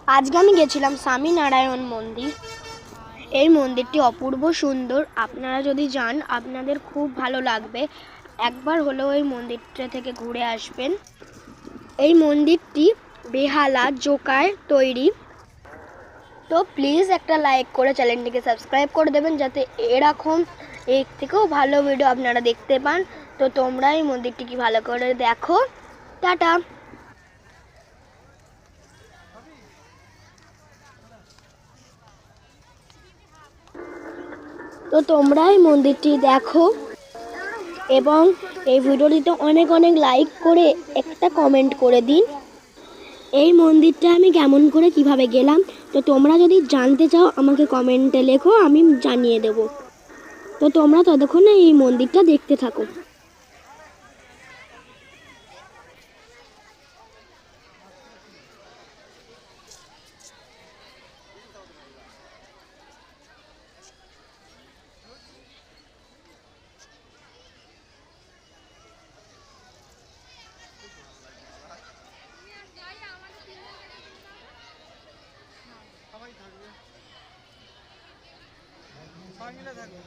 আজকে আমি গেছিলাম স্বামীনারায়ণ মন্দির। এই মন্দিরটি অপূর্ব সুন্দর। আপনারা যদি যান আপনাদের খুব ভালো লাগবে। একবার হলেও এই মন্দিরটা থেকে ঘুরে আসবেন। এই মন্দিরটি বেহালা জোকায় তৈরি। তো প্লিজ একটা লাইক করে চ্যানেলটিকে সাবস্ক্রাইব করে দেবেন, যাতে এরকম এর থেকেও ভালো ভিডিও আপনারা দেখতে পান। তো তোমরা এই মন্দিরটি ভালো করে দেখো। টাটা। তো তোমরা এই মন্দিরটি দেখো এবং এই ভিডিওটিতে অনেক অনেক লাইক করে একটা কমেন্ট করে দিন। এই মন্দিরটা আমি কেমন করে কিভাবে গেলাম, তো তোমরা যদি জানতে চাও আমাকে কমেন্টে লেখো, আমি জানিয়ে দেব। তো তোমরা ততক্ষণে এই মন্দিরটা দেখতে থাকো। সবাই থাকবে, সবাই মিলে থাকবে।